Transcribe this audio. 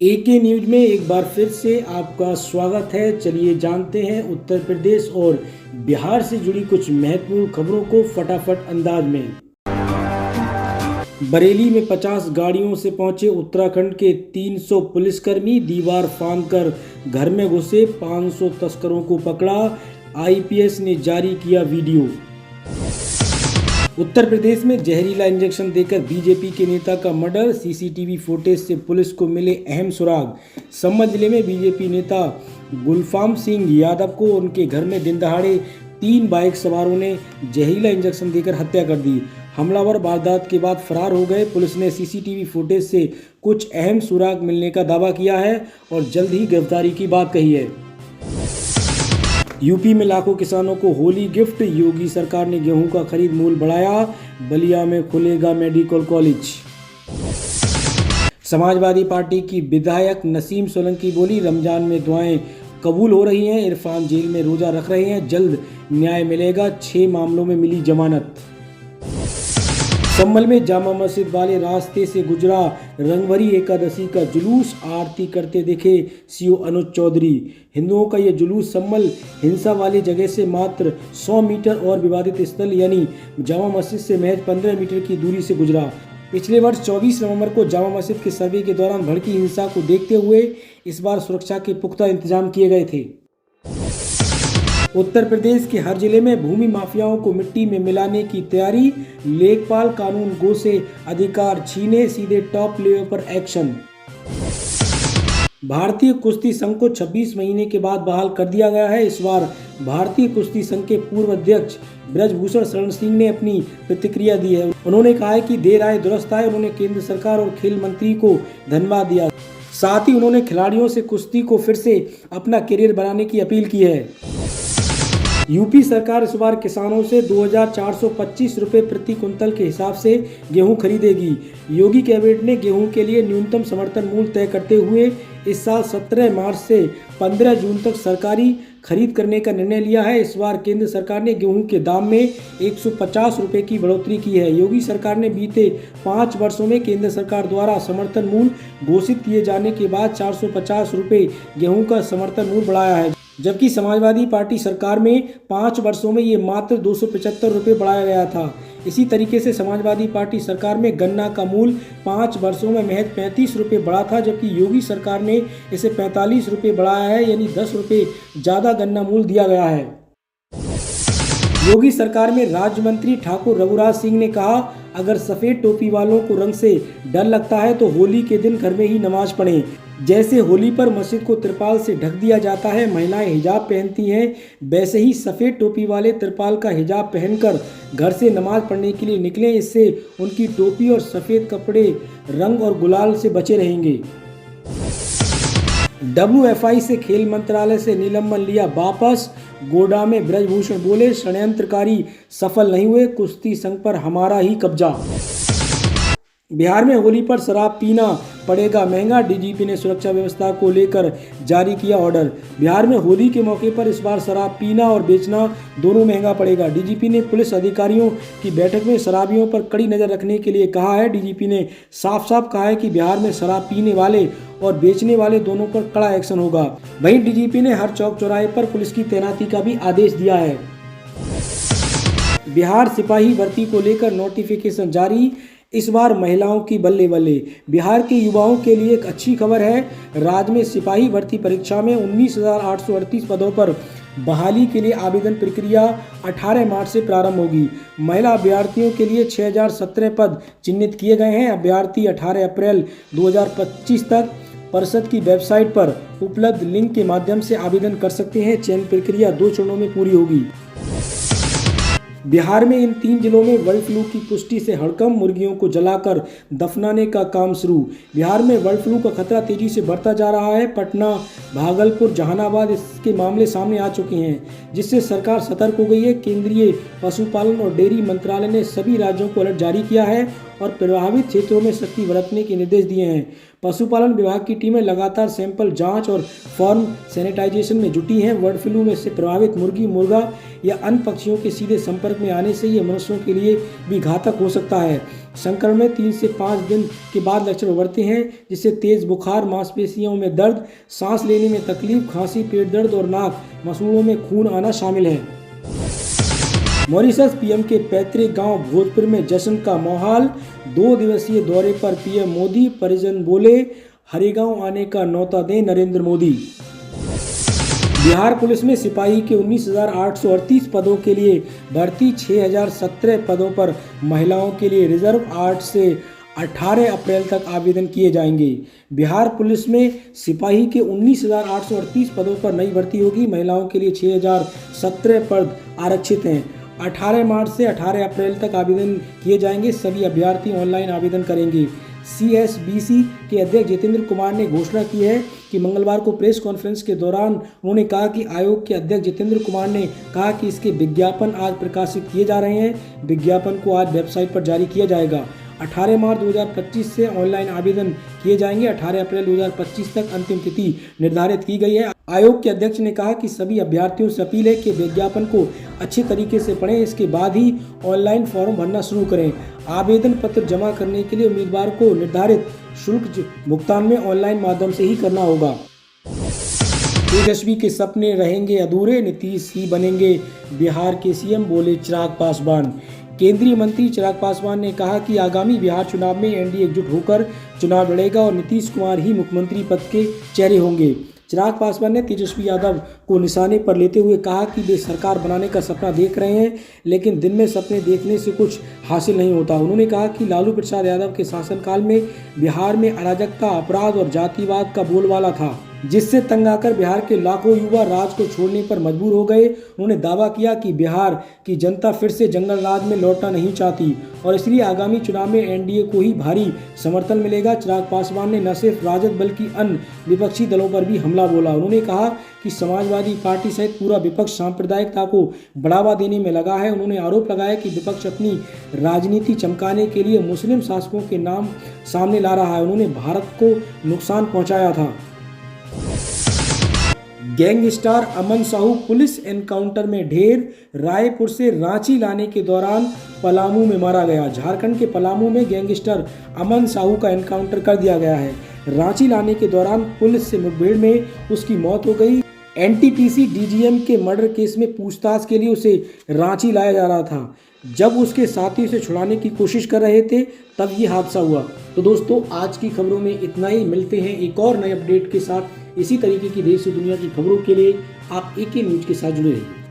एके news में एक बार फिर से आपका स्वागत है। चलिए जानते हैं उत्तर प्रदेश और बिहार से जुड़ी कुछ महत्वपूर्ण खबरों को फटाफट अंदाज में। बरेली में 50 गाड़ियों से पहुंचे उत्तराखंड के 300 पुलिसकर्मी, दीवार फांदकर घर में घुसे 500 तस्करों को पकड़ा। आईपीएस ने जारी किया वीडियो। उत्तर प्रदेश में जहरीला इंजेक्शन देकर बीजेपी के नेता का मर्डर, सीसीटीवी फुटेज से पुलिस को मिले अहम सुराग। संभल जिले में बीजेपी नेता गुलफाम सिंह यादव को उनके घर में दिन दहाड़े 3 बाइक सवारों ने जहरीला इंजेक्शन देकर हत्या कर दी। हमलावर वारदात के बाद फरार हो गए। पुलिस ने सीसीटीवी फुटेज से कुछ अहम सुराग मिलने का दावा किया है और जल्द ही गिरफ्तारी की बात कही है। यूपी में लाखों किसानों को होली गिफ्ट, योगी सरकार ने गेहूं का खरीद मूल्य बढ़ाया। बलिया में खुलेगा मेडिकल कॉलेज। समाजवादी पार्टी की विधायक नसीम सोलंकी बोली, रमजान में दुआएं कबूल हो रही हैं। इरफान जेल में रोजा रख रहे हैं, जल्द न्याय मिलेगा। 6 मामलों में मिली जमानत। संभल में जामा मस्जिद वाले रास्ते से गुजरा रंगभरी एकादशी का जुलूस, आरती करते दिखे सीओ अनुज चौधरी। हिंदुओं का यह जुलूस संभल हिंसा वाली जगह से मात्र 100 मीटर और विवादित स्थल यानी जामा मस्जिद से महज 15 मीटर की दूरी से गुजरा। पिछले वर्ष 24 नवंबर को जामा मस्जिद के सर्वे के दौरान भड़की हिंसा को देखते हुए इस बार सुरक्षा के पुख्ता इंतजाम किए गए थे। उत्तर प्रदेश के हर जिले में भूमि माफियाओं को मिट्टी में मिलाने की तैयारी। लेखपाल कानून गो से अधिकार छीने, सीधे टॉप लेवल पर एक्शन। भारतीय कुश्ती संघ को 26 महीने के बाद बहाल कर दिया गया है। इस बार भारतीय कुश्ती संघ के पूर्व अध्यक्ष ब्रजभूषण शरण सिंह ने अपनी प्रतिक्रिया दी है। उन्होंने कहा है कि देर आए दुरुस्त आए। उन्होंने केंद्र सरकार और खेल मंत्री को धन्यवाद दिया। साथ ही उन्होंने खिलाड़ियों से कुश्ती को फिर से अपना करियर बनाने की अपील की है। यूपी सरकार इस बार किसानों से 2425 रुपये प्रति कुंतल के हिसाब से गेहूं खरीदेगी। योगी कैबिनेट ने गेहूं के लिए न्यूनतम समर्थन मूल्य तय करते हुए इस साल 17 मार्च से 15 जून तक सरकारी खरीद करने का निर्णय लिया है। इस बार केंद्र सरकार ने गेहूं के दाम में 150 रुपये की बढ़ोतरी की है। योगी सरकार ने बीते 5 वर्षों में केंद्र सरकार द्वारा समर्थन मूल्य घोषित किए जाने के बाद 450 रुपये गेहूं का समर्थन मूल्य बढ़ाया है, जबकि समाजवादी पार्टी सरकार में 5 वर्षों में ये मात्र 275 रुपये बढ़ाया गया था। इसी तरीके से समाजवादी पार्टी सरकार में गन्ना का मूल्य 5 वर्षों में महज 35 रुपये बढ़ा था, जबकि योगी सरकार ने इसे 45 रुपये बढ़ाया है, यानी 10 रुपये ज़्यादा गन्ना मूल्य दिया गया है। योगी सरकार में राज्य मंत्री ठाकुर रघुराज सिंह ने कहा, अगर सफ़ेद टोपी वालों को रंग से डर लगता है तो होली के दिन घर में ही नमाज पढ़ें। जैसे होली पर मस्जिद को तिरपाल से ढक दिया जाता है, महिलाएं हिजाब पहनती हैं, वैसे ही सफ़ेद टोपी वाले तिरपाल का हिजाब पहनकर घर से नमाज पढ़ने के लिए निकलें। इससे उनकी टोपी और सफ़ेद कपड़े रंग और गुलाल से बचे रहेंगे। WFI से खेल मंत्रालय से निलंबन लिया वापस। गोड्डा में ब्रजभूषण बोले, षड्यंत्रकारी सफल नहीं हुए, कुश्ती संघ पर हमारा ही कब्जा। बिहार में होली पर शराब पीना पड़ेगा महंगा, डीजीपी ने सुरक्षा व्यवस्था को लेकर जारी किया ऑर्डर। बिहार में होली के मौके पर इस बार शराब पीना और बेचना दोनों महंगा पड़ेगा। डीजीपी ने पुलिस अधिकारियों की बैठक में शराबियों पर कड़ी नज़र रखने के लिए कहा है। डीजीपी ने साफ साफ कहा है कि बिहार में शराब पीने वाले और बेचने वाले दोनों पर कड़ा एक्शन होगा। वहीं डीजीपी ने हर चौक चौराहे पर पुलिस की तैनाती का भी आदेश दिया है। बिहार सिपाही भर्ती को लेकर नोटिफिकेशन जारी। इस बार महिलाओं की बल्ले बल्ले। बिहार के युवाओं के लिए एक अच्छी खबर है। राज्य में सिपाही भर्ती परीक्षा में 19,838 पदों पर बहाली के लिए आवेदन प्रक्रिया 18 मार्च से प्रारंभ होगी। महिला अभ्यर्थियों के लिए 6,017 पद चिन्हित किए गए हैं। अभ्यर्थी 18 अप्रैल 2025 तक परिषद की वेबसाइट पर उपलब्ध लिंक के माध्यम से आवेदन कर सकते हैं। चयन प्रक्रिया 2 चरणों में पूरी होगी। बिहार में इन 3 जिलों में बर्ड फ्लू की पुष्टि से हड़कंप, मुर्गियों को जलाकर दफनाने का काम शुरू। बिहार में बर्ड फ्लू का खतरा तेजी से बढ़ता जा रहा है। पटना, भागलपुर, जहानाबाद इसके मामले सामने आ चुके हैं, जिससे सरकार सतर्क हो गई है। केंद्रीय पशुपालन और डेयरी मंत्रालय ने सभी राज्यों को अलर्ट जारी किया है और प्रभावित क्षेत्रों में सख्ती बरतने के निर्देश दिए हैं। पशुपालन विभाग की टीमें लगातार सैंपल जांच और फॉर्म सैनिटाइजेशन में जुटी हैं। बर्ड फ्लू में से प्रभावित मुर्गी, मुर्गा या अन्य पक्षियों के सीधे संपर्क में आने से ये मनुष्यों के लिए भी घातक हो सकता है। संक्रमण में 3 से 5 दिन के बाद लक्षण उभरते हैं, जिससे तेज बुखार, मांसपेशियों में दर्द, सांस लेने में तकलीफ, खांसी, पेट दर्द और नाक मसूड़ों में खून आना शामिल है। मॉरिशस पीएम के पैतृक गांव भोजपुर में जश्न का माहौल। 2 दिवसीय दौरे पर पीएम मोदी, परिजन बोले हरिगांव आने का न्योता दें नरेंद्र मोदी। बिहार पुलिस में सिपाही के 19,838 पदों के लिए भर्ती, 6,017 पदों पर महिलाओं के लिए रिजर्व। 8 से 18 अप्रैल तक आवेदन किए जाएंगे। बिहार पुलिस में सिपाही के 19,838 पदों पर नई भर्ती होगी। महिलाओं के लिए 6,017 पद आरक्षित हैं। 18 मार्च से 18 अप्रैल तक आवेदन किए जाएंगे। सभी अभ्यर्थी ऑनलाइन आवेदन करेंगे। CSBC के अध्यक्ष जितेंद्र कुमार ने घोषणा की है कि मंगलवार को प्रेस कॉन्फ्रेंस के दौरान उन्होंने कहा कि आयोग के अध्यक्ष जितेंद्र कुमार ने कहा कि इसके विज्ञापन आज प्रकाशित किए जा रहे हैं। विज्ञापन को आज वेबसाइट पर जारी किया जाएगा। 18 मार्च 2025 से ऑनलाइन आवेदन किए जाएंगे। 18 अप्रैल 2025 तक अंतिम तिथि निर्धारित की गई है। आयोग के अध्यक्ष ने कहा कि सभी अभ्यर्थियों से अपील है कि विज्ञापन को अच्छे तरीके से पढ़ें, इसके बाद ही ऑनलाइन फॉर्म भरना शुरू करें। आवेदन पत्र जमा करने के लिए उम्मीदवार को निर्धारित शुल्क भुगतान में ऑनलाइन माध्यम से ही करना होगा। तेजस्वी के सपने रहेंगे अधूरे, नीतीश ही बनेंगे बिहार के CM, बोले चिराग पासवान। केंद्रीय मंत्री चिराग पासवान ने कहा कि आगामी बिहार चुनाव में एनडीए एकजुट होकर चुनाव लड़ेगा और नीतीश कुमार ही मुख्यमंत्री पद के चेहरे होंगे। चिराग पासवान ने तेजस्वी यादव को निशाने पर लेते हुए कहा कि वे सरकार बनाने का सपना देख रहे हैं, लेकिन दिन में सपने देखने से कुछ हासिल नहीं होता। उन्होंने कहा कि लालू प्रसाद यादव के शासनकाल में बिहार में अराजकता, अपराध और जातिवाद का बोलबाला था, जिससे तंग आकर बिहार के लाखों युवा राज को छोड़ने पर मजबूर हो गए। उन्होंने दावा किया कि बिहार की जनता फिर से जंगल राज में लौटना नहीं चाहती और इसलिए आगामी चुनाव में एनडीए को ही भारी समर्थन मिलेगा। चिराग पासवान ने न सिर्फ राजद बल्कि अन्य विपक्षी दलों पर भी हमला बोला। उन्होंने कहा कि समाजवादी पार्टी सहित पूरा विपक्ष सांप्रदायिकता को बढ़ावा देने में लगा है। उन्होंने आरोप लगाया कि विपक्ष अपनी राजनीति चमकाने के लिए मुस्लिम शासकों के नाम सामने ला रहा है। उन्होंने भारत को नुकसान पहुंचाया था। गैंगस्टर अमन साहू पुलिस एनकाउंटर में ढेर। रायपुर से रांची लाने के दौरान पलामू में मारा गया। झारखंड के पलामू में गैंगस्टर अमन साहू का एनकाउंटर कर दिया गया है। रांची लाने के दौरान पुलिस से मुठभेड़ में उसकी मौत हो गई। NTPC DGM के मर्डर केस में पूछताछ के लिए उसे रांची लाया जा रहा था। जब उसके साथी उसे छुड़ाने की कोशिश कर रहे थे तब ये हादसा हुआ। तो दोस्तों, आज की खबरों में इतना ही। मिलते हैं एक और नए अपडेट के साथ। इसी तरीके की देश और दुनिया की खबरों के लिए आप AK न्यूज़ के साथ जुड़े रहिए।